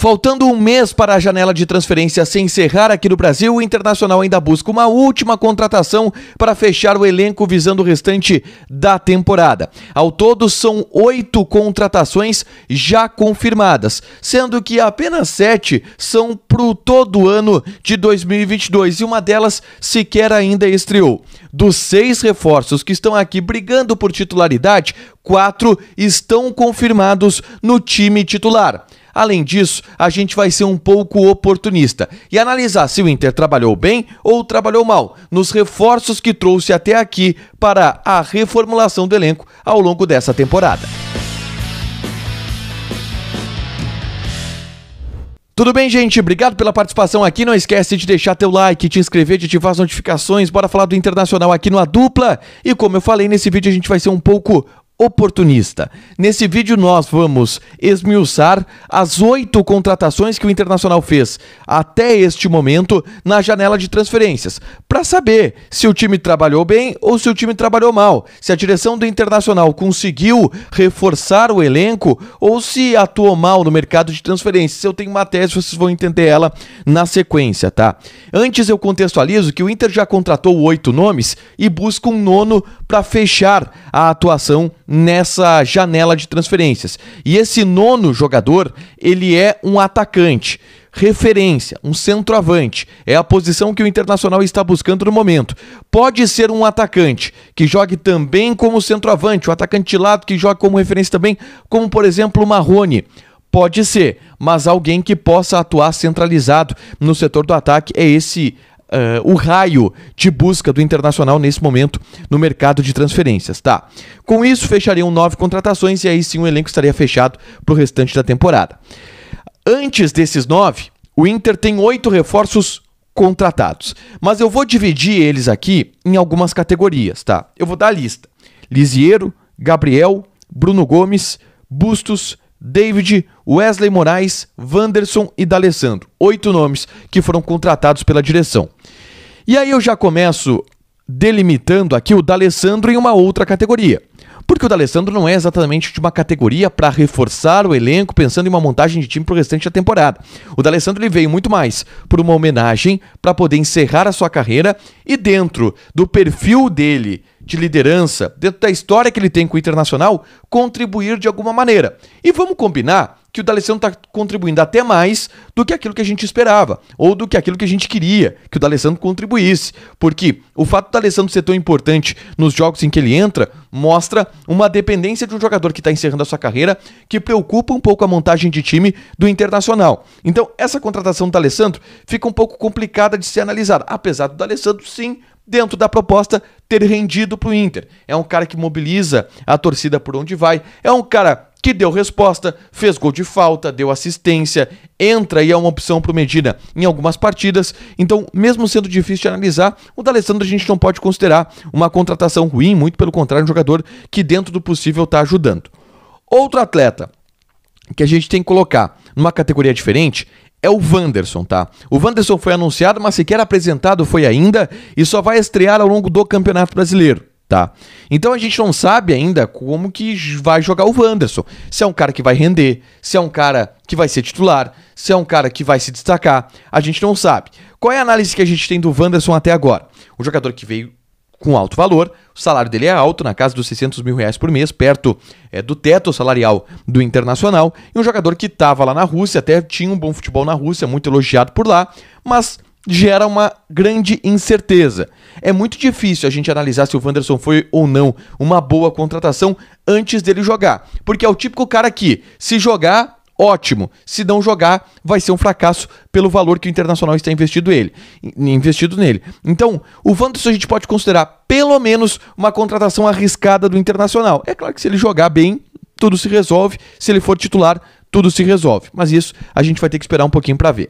Faltando um mês para a janela de transferência se encerrar aqui no Brasil, o Internacional ainda busca uma última contratação para fechar o elenco visando o restante da temporada. Ao todo, são 8 contratações já confirmadas, sendo que apenas 7 são para o todo ano de 2022 e uma delas sequer ainda estreou. Dos 6 reforços que estão aqui brigando por titularidade, 4 estão confirmados no time titular. Além disso, a gente vai ser um pouco oportunista e analisar se o Inter trabalhou bem ou trabalhou mal nos reforços que trouxe até aqui para a reformulação do elenco ao longo dessa temporada. Tudo bem, gente? Obrigado pela participação aqui. Não esquece de deixar teu like, te inscrever, de ativar as notificações. Bora falar do Internacional aqui no A Dupla. E como eu falei, nesse vídeo a gente vai ser um pouco oportunista. Nesse vídeo nós vamos esmiuçar as 8 contratações que o Internacional fez até este momento na janela de transferências, para saber se o time trabalhou bem ou se o time trabalhou mal, se a direção do Internacional conseguiu reforçar o elenco ou se atuou mal no mercado de transferências. Eu tenho uma tese, vocês vão entender ela na sequência, tá? Antes eu contextualizo que o Inter já contratou 8 nomes e busca um 9º para fechar a atuação nessa janela de transferências. E esse 9º jogador, ele é um atacante, referência, um centroavante. É a posição que o Internacional está buscando no momento. Pode ser um atacante que jogue também como centroavante, um atacante de lado que jogue como referência também, como por exemplo o Marrone. Pode ser, mas alguém que possa atuar centralizado no setor do ataque é esse o raio de busca do Internacional nesse momento no mercado de transferências, tá? Com isso, fechariam 9 contratações e aí sim o elenco estaria fechado para o restante da temporada. Antes desses 9, o Inter tem 8 reforços contratados, mas eu vou dividir eles aqui em algumas categorias, tá? Eu vou dar a lista: Lisiero, Gabriel, Bruno Gomes, Bustos, David, Wesley Moraes, Wanderson e D'Alessandro. 8 nomes que foram contratados pela direção. E aí eu já começo delimitando aqui o D'Alessandro em uma outra categoria. Porque o D'Alessandro não é exatamente de uma categoria para reforçar o elenco pensando em uma montagem de time para o restante da temporada. O D'Alessandro ele veio muito mais por uma homenagem para poder encerrar a sua carreira e dentro do perfil dele de liderança, dentro da história que ele tem com o Internacional, contribuir de alguma maneira. E vamos combinar que o D'Alessandro está contribuindo até mais do que aquilo que a gente esperava, ou do que aquilo que a gente queria que o D'Alessandro contribuísse. Porque o fato do D'Alessandro ser tão importante nos jogos em que ele entra, mostra uma dependência de um jogador que está encerrando a sua carreira, que preocupa um pouco a montagem de time do Internacional. Então, essa contratação do D'Alessandro fica um pouco complicada de ser analisada, apesar do D'Alessandro, sim, dentro da proposta, ter rendido para o Inter. É um cara que mobiliza a torcida por onde vai, é um cara que deu resposta, fez gol de falta, deu assistência, entra e é uma opção para o Medina em algumas partidas. Então, mesmo sendo difícil de analisar, o D'Alessandro a gente não pode considerar uma contratação ruim, muito pelo contrário, um jogador que dentro do possível está ajudando. Outro atleta que a gente tem que colocar numa categoria diferente é o Wanderson, tá? O Wanderson foi anunciado, mas sequer apresentado foi ainda e só vai estrear ao longo do Campeonato Brasileiro, tá? Então a gente não sabe ainda como que vai jogar o Wanderson. Se é um cara que vai render, se é um cara que vai ser titular, se é um cara que vai se destacar, a gente não sabe. Qual é a análise que a gente tem do Wanderson até agora? Um jogador que veio com alto valor, o salário dele é alto, na casa dos 600 mil reais por mês, perto do teto salarial do Internacional, e um jogador que estava lá na Rússia, até tinha um bom futebol na Rússia, muito elogiado por lá, mas gera uma grande incerteza. É muito difícil a gente analisar se o Wanderson foi ou não uma boa contratação antes dele jogar, porque é o típico cara que, se jogar, ótimo. Se não jogar, vai ser um fracasso pelo valor que o Internacional está investido nele. Então, o Wanderson a gente pode considerar pelo menos uma contratação arriscada do Internacional. É claro que se ele jogar bem, tudo se resolve. Se ele for titular, tudo se resolve. Mas isso a gente vai ter que esperar um pouquinho para ver.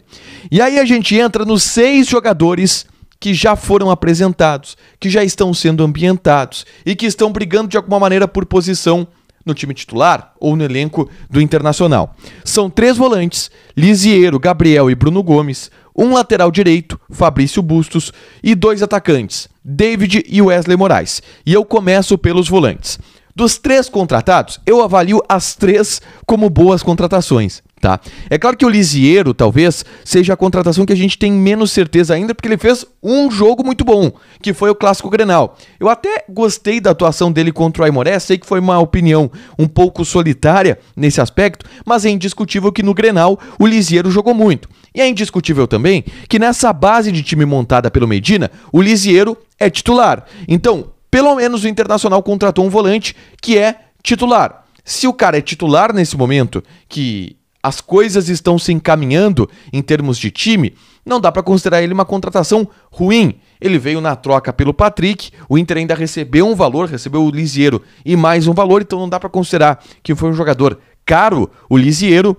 E aí a gente entra nos 6 jogadores que já foram apresentados, que já estão sendo ambientados e que estão brigando de alguma maneira por posição no time titular ou no elenco do Internacional. São 3 volantes, Lisiero, Gabriel e Bruno Gomes, um lateral direito, Fabrício Bustos, e 2 atacantes, David e Wesley Moraes. E eu começo pelos volantes. Dos 3 contratados, eu avalio as 3 como boas contratações. Tá? É claro que o Lisiero talvez seja a contratação que a gente tem menos certeza ainda, porque ele fez um jogo muito bom, que foi o Clássico Grenal. Eu até gostei da atuação dele contra o Aimoré, sei que foi uma opinião um pouco solitária nesse aspecto, mas é indiscutível que no Grenal o Lisiero jogou muito. E é indiscutível também que nessa base de time montada pelo Medina, o Lisiero é titular. Então, pelo menos o Internacional contratou um volante que é titular. Se o cara é titular nesse momento, que as coisas estão se encaminhando em termos de time, não dá para considerar ele uma contratação ruim. Ele veio na troca pelo Patrick, o Inter ainda recebeu um valor, recebeu o Lisiero e mais um valor, então não dá para considerar que foi um jogador caro, o Lisiero.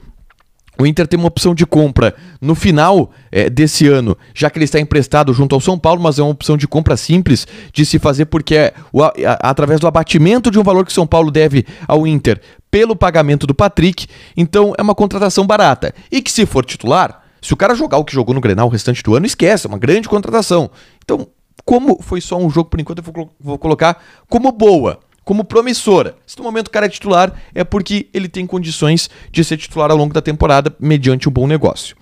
O Inter tem uma opção de compra no final desse ano, já que ele está emprestado junto ao São Paulo, mas é uma opção de compra simples de se fazer porque é através do abatimento de um valor que o São Paulo deve ao Inter pelo pagamento do Patrick, então é uma contratação barata. E que se for titular, se o cara jogar o que jogou no Grenal o restante do ano, esquece, é uma grande contratação. Então, como foi só um jogo por enquanto, eu vou colocar como boa, como promissora. Se no momento o cara é titular, é porque ele tem condições de ser titular ao longo da temporada, mediante um bom negócio.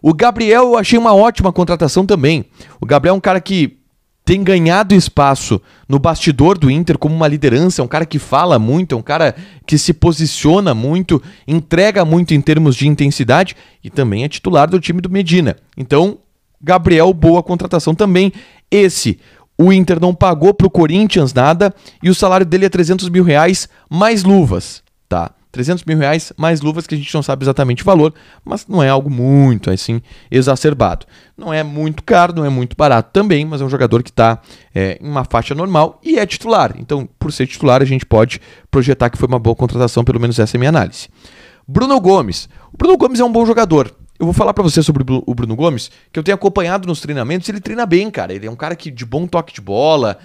O Gabriel eu achei uma ótima contratação também. O Gabriel é um cara que tem ganhado espaço no bastidor do Inter como uma liderança, é um cara que fala muito, é um cara que se posiciona muito, entrega muito em termos de intensidade e também é titular do time do Medina. Então, Gabriel, boa contratação também. O Inter não pagou pro Corinthians nada e o salário dele é 300 mil reais mais luvas, tá? 300 mil reais mais luvas, que a gente não sabe exatamente o valor, mas não é algo muito, assim, exacerbado. Não é muito caro, não é muito barato também, mas é um jogador que está em uma faixa normal e é titular. Então, por ser titular, a gente pode projetar que foi uma boa contratação, pelo menos essa é a minha análise. Bruno Gomes. O Bruno Gomes é um bom jogador. Eu vou falar pra você sobre o Bruno Gomes, que eu tenho acompanhado nos treinamentos, ele treina bem, cara. Ele é um cara que de bom toque de bola,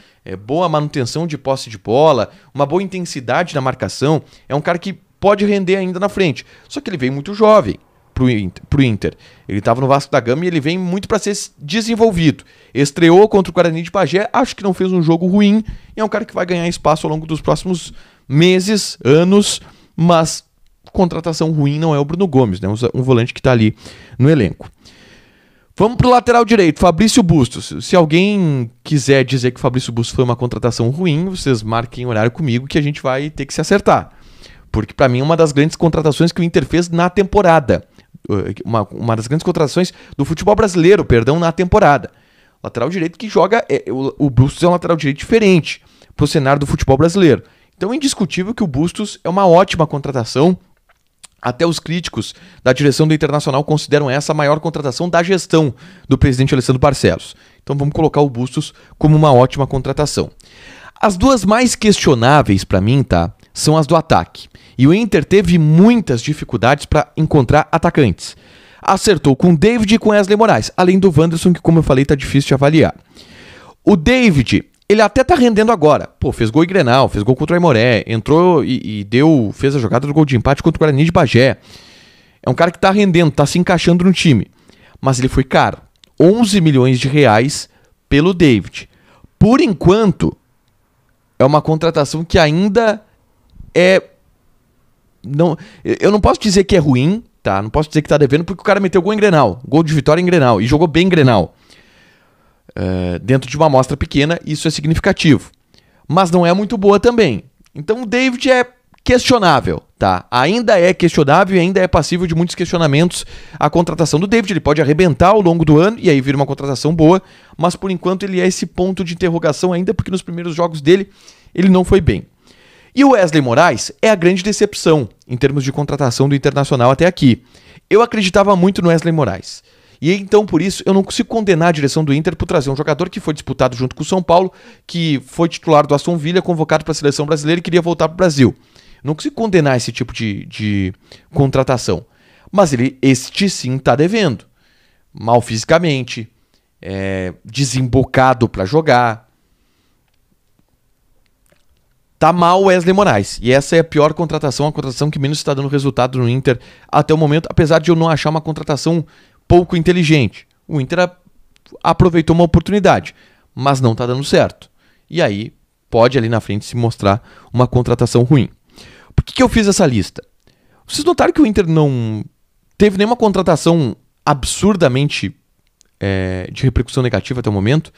boa manutenção de posse de bola, uma boa intensidade na marcação. É um cara que pode render ainda na frente. Só que ele veio muito jovem pro Inter. Ele estava no Vasco da Gama e ele vem muito para ser desenvolvido. Estreou contra o Guarani de Bagé, acho que não fez um jogo ruim, e é um cara que vai ganhar espaço ao longo dos próximos meses, anos, mas contratação ruim não é o Bruno Gomes, né? Um volante que está ali no elenco. Vamos pro lateral direito, Fabrício Bustos. Se alguém quiser dizer que o Fabrício Bustos foi uma contratação ruim, vocês marquem horário comigo que a gente vai ter que se acertar. Porque para mim é uma das grandes contratações que o Inter fez na temporada. Uma das grandes contratações do futebol brasileiro, na temporada. Lateral direito que joga... o Bustos é um lateral direito diferente pro cenário do futebol brasileiro. Então é indiscutível que o Bustos é uma ótima contratação. Até os críticos da direção do Internacional consideram essa a maior contratação da gestão do presidente Alessandro Barcelos. Então vamos colocar o Bustos como uma ótima contratação. As duas mais questionáveis para mim, tá, são as do ataque. E o Inter teve muitas dificuldades para encontrar atacantes. Acertou com o David e com Wesley Moraes, além do Wanderson, que como eu falei tá difícil de avaliar. O David... ele até tá rendendo agora. Pô, fez gol em Grenal, fez gol contra o Aimoré, entrou fez a jogada do gol de empate contra o Guarani de Bagé. É um cara que tá rendendo, tá se encaixando no time. Mas ele foi caro. 11 milhões de reais pelo David. Por enquanto, é uma contratação que ainda eu não posso dizer que é ruim, tá? Não posso dizer que tá devendo, porque o cara meteu gol em Grenal. Gol de vitória em Grenal. E jogou bem em Grenal. Dentro de uma amostra pequena, isso é significativo. Mas não é muito boa também. Então o David é questionável, tá? Ainda é questionável e ainda é passível de muitos questionamentos a contratação do David. Ele pode arrebentar ao longo do ano e aí vir uma contratação boa, mas por enquanto ele é esse ponto de interrogação ainda, porque nos primeiros jogos dele ele não foi bem. E o Wesley Moraes é a grande decepção em termos de contratação do Internacional até aqui. Eu acreditava muito no Wesley Moraes. E então, por isso, eu não consigo condenar a direção do Inter por trazer um jogador que foi disputado junto com o São Paulo, que foi titular do Aston Villa, convocado para a seleção brasileira e queria voltar para o Brasil. Não consigo condenar esse tipo de contratação. Mas este sim está devendo. Mal fisicamente, desembocado para jogar. Tá mal o Wesley Moraes. E essa é a pior contratação, a contratação que menos está dando resultado no Inter até o momento, apesar de eu não achar uma contratação pouco inteligente. O Inter aproveitou uma oportunidade, mas não está dando certo. E aí pode ali na frente se mostrar uma contratação ruim. Por que eu fiz essa lista? Vocês notaram que o Inter não teve nenhuma contratação absurdamente de repercussão negativa até o momento.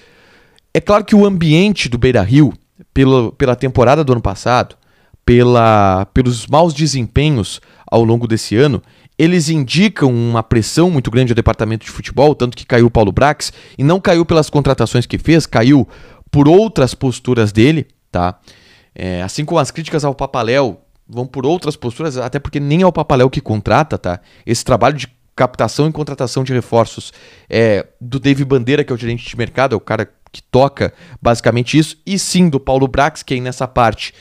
É claro que o ambiente do Beira-Rio, pela temporada do ano passado, pelos maus desempenhos ao longo desse ano, eles indicam uma pressão muito grande ao departamento de futebol, tanto que caiu o Paulo Brax, e não caiu pelas contratações que fez, caiu por outras posturas dele, tá? Assim como as críticas ao Papaléu vão por outras posturas, até porque nem é o Papaléu que contrata, tá? Esse trabalho de captação e contratação de reforços do David Bandeira, que é o gerente de mercado, é o cara que toca basicamente isso, e sim do Paulo Brax, que aí nessa parte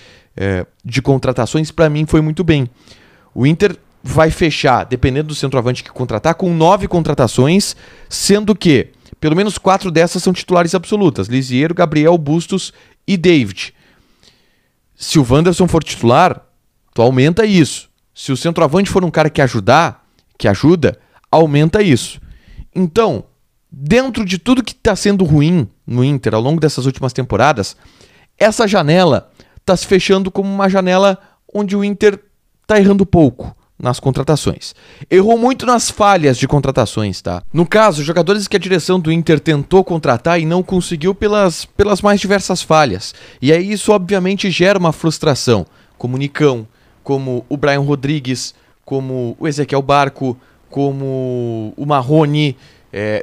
de contratações, para mim foi muito bem. O Inter vai fechar, dependendo do centroavante que contratar, com 9 contratações, sendo que pelo menos 4 dessas são titulares absolutas: Lisiero, Gabriel, Bustos e David. Se o Wanderson for titular, tu aumenta isso. Se o centroavante for um cara que ajuda, aumenta isso. Então, dentro de tudo que está sendo ruim no Inter ao longo dessas últimas temporadas, essa janela está se fechando como uma janela onde o Inter está errando pouco nas contratações. Errou muito nas falhas de contratações, tá? No caso, jogadores que a direção do Inter tentou contratar e não conseguiu pelas mais diversas falhas. E aí isso obviamente gera uma frustração, como o Nicão, como o Brian Rodrigues, como o Ezequiel Barco, como o Marrone,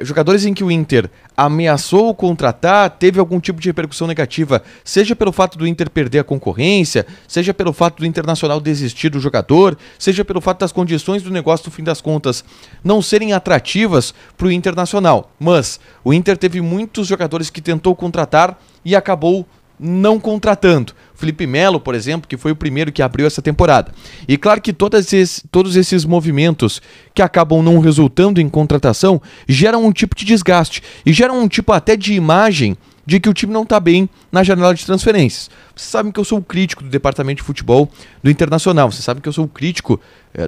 jogadores em que o Inter ameaçou contratar, teve algum tipo de repercussão negativa, seja pelo fato do Inter perder a concorrência, seja pelo fato do Internacional desistir do jogador, seja pelo fato das condições do negócio, no fim das contas, não serem atrativas para o Internacional. Mas o Inter teve muitos jogadores que tentou contratar e acabou não contratando. Felipe Melo, por exemplo, que foi o primeiro que abriu essa temporada. E claro que todos esses movimentos que acabam não resultando em contratação geram um tipo de desgaste e geram um tipo até de imagem de que o time não está bem na janela de transferências. Vocês sabem que eu sou o crítico do departamento de futebol do Internacional. Vocês sabem que eu sou o crítico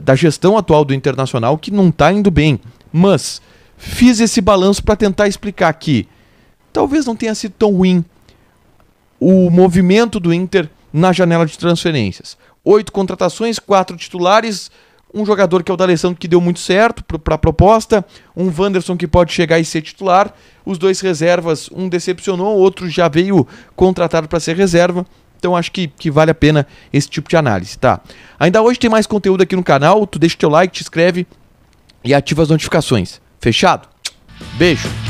da gestão atual do Internacional, que não está indo bem. Mas fiz esse balanço para tentar explicar que talvez não tenha sido tão ruim o movimento do Inter na janela de transferências. 8 contratações, 4 titulares, um jogador que é o D'Alessandro, que deu muito certo para a proposta, um Wanderson que pode chegar e ser titular, os 2 reservas, um decepcionou, o outro já veio contratado para ser reserva. Então acho que vale a pena esse tipo de análise, tá? Ainda hoje tem mais conteúdo aqui no canal, tu deixa o teu like, te inscreve e ativa as notificações. Fechado? Beijo!